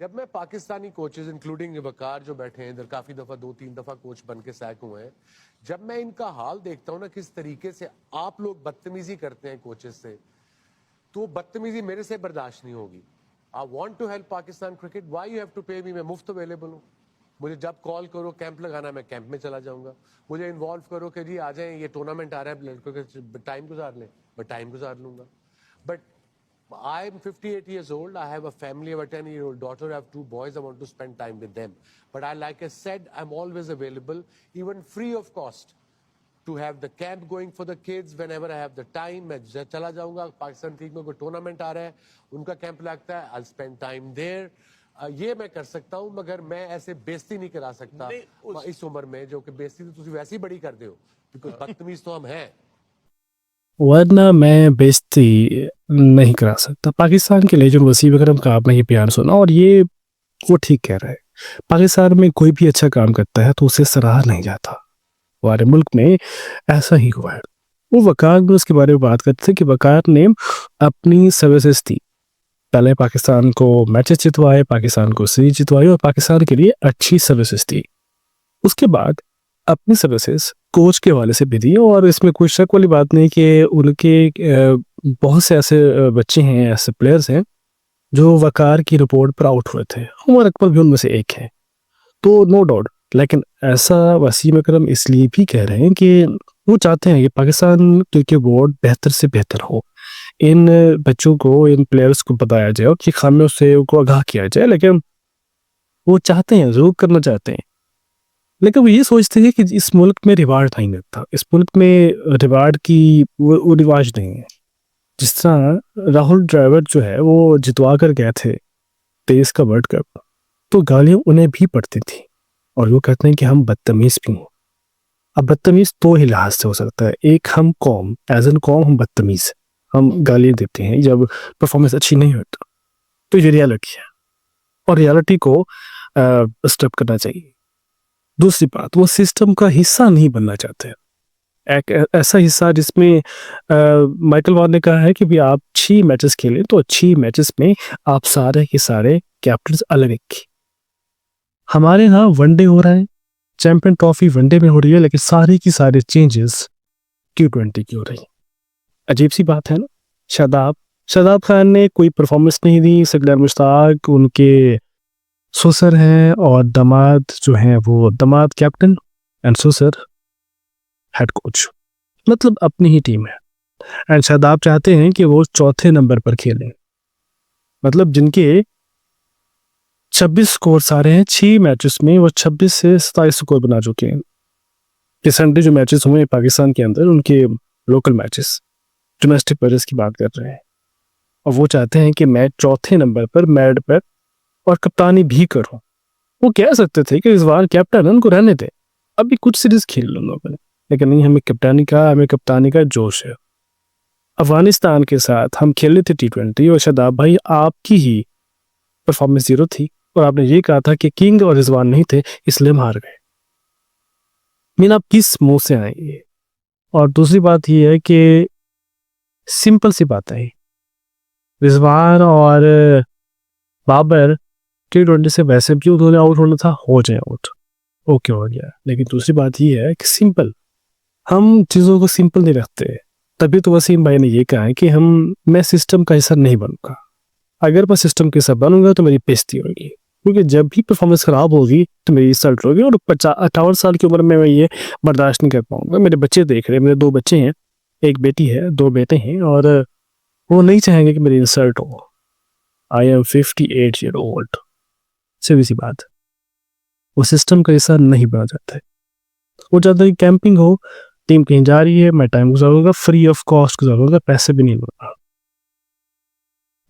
जब मैं Pakistani coaches including वकार जो बैठे हैं इधर काफी दफा 2-3 दफा कोच बन के सैक हुए हैं, जब मैं इनका हाल देखता हूं ना किस तरीके से आप लोग बदतमीजी करते हैं कोचेज से, तो बदतमीजी मेरे से बर्दाश्त नहीं होगी। I want to help Pakistan cricket, why you have to pay me? मैं मुफ्त अवेलेबल हूँ। मुझे जब कॉल करो कैंप लगाना, मैं कैंप में चला जाऊंगा। मुझे इन्वॉल्व करो कि जी आ जाएं, ये टूर्नामेंट आ रहा है, लड़कों के टाइम गुजार लें, मैं टाइम गुजार लूंगा। But I'm 58 years old. I have a family. I have a 10-year-old daughter. I have 2 boys. I want to spend time with them. But like I said, I'm always available, even free of cost, to have the camp going for the kids whenever I have the time. मैं चला जाऊंगा। Pakistan team में कोई tournament आ रहा है, उनका camp लगता है, I'll spend time there. ये मैं कर सकता हूँ, मगर मैं ऐसे बेइज्जती नहीं करा सकता इस उम्र में, जो कि बेइज्जती तो तुम वैसे ही बड़ी कर दो, बिकॉज बदतमीज तो हम हैं। वरना मैं बेइज्जती नहीं करा सकता। पाकिस्तान के लेजेंड वसीम अकरम का आपने ये बयान सुना, और ये वो ठीक कह रहा है। पाकिस्तान में कोई भी अच्छा काम करता है तो उसे सराहा नहीं जाता। हमारे मुल्क में ऐसा ही हुआ है। वो वकार ने उसके बारे में बात करते थे कि वकार ने अपनी सर्विसेज दी, पहले पाकिस्तान को मैचेस जितवाए, पाकिस्तान को सीरीज जितवाई और पाकिस्तान के लिए अच्छी सर्विसेज दी। उसके बाद अपनी सर्विसेज कोच के हवाले से भी दी, और इसमें कोई शक वाली बात नहीं कि उनके बहुत से ऐसे बच्चे हैं, ऐसे प्लेयर्स हैं जो वकार की रिपोर्ट पर आउट हुए थे। उमर अकबर भी उनमें से एक है, तो नो डाउट। लेकिन ऐसा वसीम अकरम इसलिए भी कह रहे हैं कि वो चाहते हैं कि पाकिस्तान क्रिकेट बोर्ड बेहतर से बेहतर हो, इन बच्चों को, इन प्लेयर्स को बताया जाए और कि खामियों से उनको आगाह किया जाए। लेकिन वो चाहते हैं, जरूर करना चाहते हैं, लेकिन वो ये सोचते हैं कि इस मुल्क में रिवार्ड नहीं मिलता, इस मुल्क में रिवार्ड की वो रिवाज नहीं है। जिस तरह राहुल द्रविड़ जो है वो जितवा कर गए थे 23 का वर्ल्ड कप, तो गालियां उन्हें भी पड़ती थी, और वो कहते हैं कि हम बदतमीज भी हैं। अब बदतमीज दो ही लिहाज से हो सकता है। एक, हम कौम, एज एन कौम हम बदतमीज, हम गालियां देते हैं जब परफॉर्मेंस अच्छी नहीं होती, तो ये रियलिटी है और रियलिटी को स्टॉप करना चाहिए। दूसरी बात, वो सिस्टम का हिस्सा नहीं बनना चाहते। एक ऐसा हिस्सा जिसमें माइकल वॉन ने कहा है कि भी आप 6 मैचेस खेलें, तो 6 मैचेस में आप सारे के सारे कैप्टन अलग रखें। हमारे यहाँ वनडे हो रहा है, चैंपियन ट्रॉफी वनडे में हो रही है, लेकिन सारे की सारे चेंजेस T20 की हो रही है। अजीब सी बात है ना। शादाब खान ने कोई परफॉर्मेंस नहीं दी। सगलर मुश्ताक उनके ससुर हैं, और दामाद जो हैं वो दामाद कैप्टन एंड ससुर हेड कोच, मतलब अपनी ही टीम है। एंड शादाब चाहते हैं कि वो चौथे नंबर पर खेलें, मतलब जिनके 26 स्कोर सारे हैं 6 मैचेस में, वो 26 से 27 स्कोर बना चुके हैं। ये संडे जो मैचेस हुए पाकिस्तान के अंदर, उनके लोकल मैचेस, डोमेस्टिक मैचेस की बात कर रहे हैं, और वो चाहते हैं कि मैं चौथे नंबर पर मैड पर और कप्तानी भी करूं। वो कह सकते थे कि इस बार कैप्टन उनको रहने दे, अभी कुछ सीरीज खेल लो लोगों ने, लेकिन नहीं, हमें कप्तानी का जोश है। अफगानिस्तान के साथ हम खेले थे T20, और शादाब भाई आपकी ही परफॉर्मेंस 0 थी, और आपने ये कहा था कि किंग और रिजवान नहीं थे इसलिए हम हार गए। मीन आप किस मुंह से आएंगे? और दूसरी बात ये है कि सिंपल सी बात है, रिजवान और बाबर T20 से वैसे भी उन्होंने आउट होना था, हो जाए आउट, ओके हो गया। लेकिन दूसरी बात ये है कि सिंपल, हम चीज़ों को सिंपल नहीं रखते। तभी तो वसीम भाई ने ये कहा है कि मैं सिस्टम का हिस्सा नहीं बनूंगा। अगर मैं सिस्टम के हिस्सा बनूंगा तो मेरी बेइज्जती होगी, क्योंकि जब भी परफॉर्मेंस खराब होगी तो मेरी इंसल्ट होगी, और 58 साल की उम्र में मैं ये बर्दाश्त नहीं कर पाऊंगा। मेरे बच्चे देख रहे हैं, मेरे 2 बच्चे हैं, एक बेटी है, 2 बेटे हैं, और वो नहीं चाहेंगे कि मेरी इंसल्ट हो। I am 58 year old. सीधी सी बात, वो सिस्टम का हिस्सा नहीं बना जाता है। वो चाहता है कि कैंपिंग हो, टीम कहीं जा रही है, मैं टाइम गुजारूंगा, फ्री ऑफ कॉस्ट गुजारूंगा, पैसे भी नहीं लूंगा।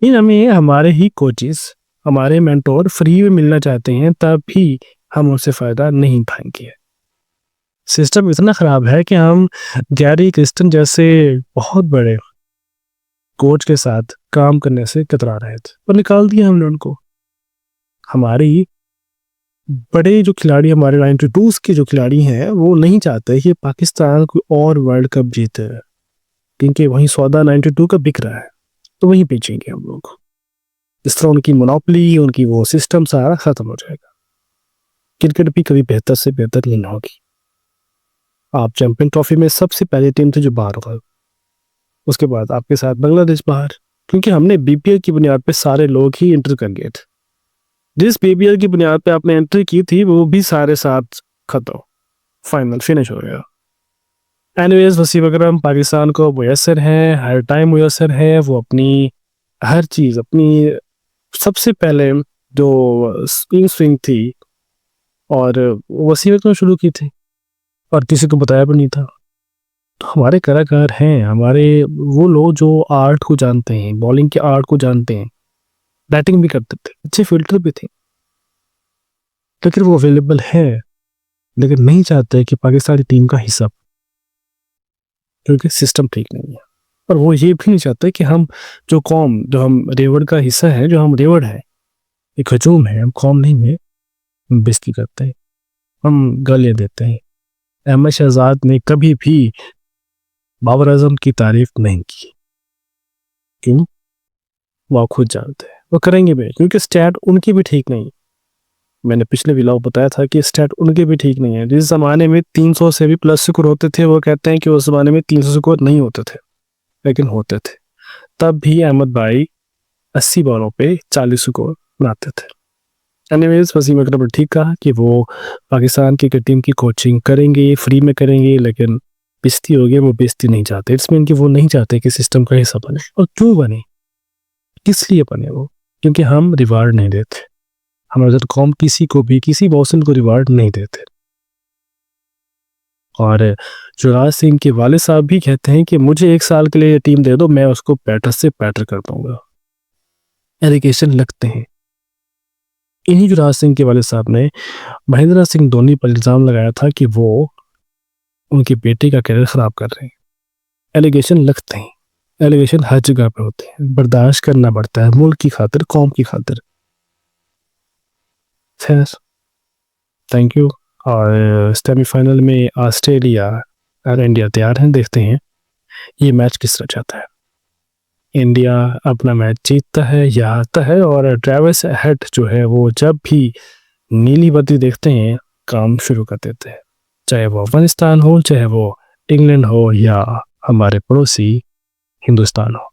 इन हमें हमारे ही कोचेस, हमारे मेंटोर फ्री में मिलना चाहते हैं, तब भी हम उनसे फायदा नहीं उठाएंगे। सिस्टम इतना खराब है कि हम गैरी क्रिस्टन जैसे बहुत बड़े कोच के साथ काम करने से कतरा रहे थे, और निकाल दिया हमने उनको। हमारी बड़े जो खिलाड़ी, हमारे 92s के जो खिलाड़ी हैं, वो नहीं चाहते कि पाकिस्तान कोई और वर्ल्ड कप जीते, क्योंकि वहीं सौदा 92 का बिक रहा है, तो वहीं बेचेंगे हम लोग। इस तरह उनकी मोनोपोली, उनकी वो सिस्टम सारा खत्म हो जाएगा। क्रिकेट भी कभी बेहतर से बेहतर नहीं होगी। आप चैंपियन ट्रॉफी में सबसे पहली टीम थी जो बाहर हो गई, उसके बाद आपके साथ बांग्लादेश बाहर, क्योंकि हमने बीपीएल की बुनियाद पे सारे लोग ही एंटर कर गए थे। जिस बीपीएल की बुनियाद पे आपने एंट्री की थी वो भी सारे साथ खत्म, फाइनल फिनिश हो गया। एनीवेज, वसीम अकरम पाकिस्तान को मुयसर है, हर टाइम मुयसर है। वो अपनी हर चीज़, अपनी सबसे पहले जो स्विंग थी और वसीम अकरम शुरू की थी और किसी को बताया भी नहीं था। तो हमारे कलाकार हैं, हमारे वो लोग जो आर्ट को जानते हैं, बॉलिंग के आर्ट को जानते हैं, बैटिंग भी करते थे, अच्छे फील्डर भी थे, लेकिन वो अवेलेबल है, लेकिन नहीं चाहते कि पाकिस्तानी टीम का हिस्सा, क्योंकि सिस्टम ठीक नहीं है। और वो ये भी नहीं चाहते कि हम जो कौम, जो हम रेवड़ का हिस्सा है, जो हम रेवड़ है, एक हजूम है, हम कौम नहीं है, हम बेइज्जती करते हैं, हम गालियाँ देते हैं। अहमद शहजाद ने कभी भी बाबर आजम की तारीफ नहीं की। क्यों? वो खुद जानते हैं, वो करेंगे भी, क्योंकि स्टैट उनकी भी ठीक नहीं। मैंने पिछले व्लॉग बताया था कि स्टैट उनके भी ठीक नहीं है। जिस जमाने में 300 से भी प्लस स्कोर होते थे, वो कहते हैं कि उस जमाने में 300 स्कोर नहीं होते थे, लेकिन होते थे। तब भी अहमद भाई 80 बॉलों पे 40 स्कोर बनाते थे। एनीवेज, वसीम अकरम ने ठीक कहा कि वो पाकिस्तान की टीम की कोचिंग करेंगे, फ्री में करेंगे, लेकिन बेइज्जती होगी, वो बेइज्जती नहीं चाहते। इट्स मीन कि वो नहीं चाहते कि सिस्टम का हिस्सा बने। और क्यों बने, किस लिए बने वो? क्योंकि हम रिवार्ड नहीं देते, हमारे साथ कौम किसी को भी, किसी बॉसन को रिवार्ड नहीं देते। और युवराज सिंह के वालिद साहब भी कहते हैं कि मुझे 1 साल के लिए टीम दे दो, मैं उसको बैटर से बैटर कर दूंगा। एलिगेशन लगते हैं। इन्हीं युवराज सिंह के वालिद साहब ने महेंद्र सिंह धोनी पर इल्ज़ाम लगाया था कि वो उनके बेटे का करियर खराब कर रहे हैं। एलिगेशन लगते हैं, एलिगेशन हर जगह पे होते हैं, बर्दाश्त करना पड़ता है मुल्क की खातिर, कौम की खातिर। खैर, थैंक यू। और सेमीफाइनल में ऑस्ट्रेलिया और इंडिया तैयार हैं, देखते हैं ये मैच किस तरह जाता है। इंडिया अपना मैच जीतता है या हारता है। और ट्रेविस हेड जो है वो जब भी नीली बत्ती देखते हैं काम शुरू कर देते हैं, चाहे वो अफगानिस्तान हो, चाहे वो इंग्लैंड हो, या हमारे पड़ोसी हिंदुस्तान हो।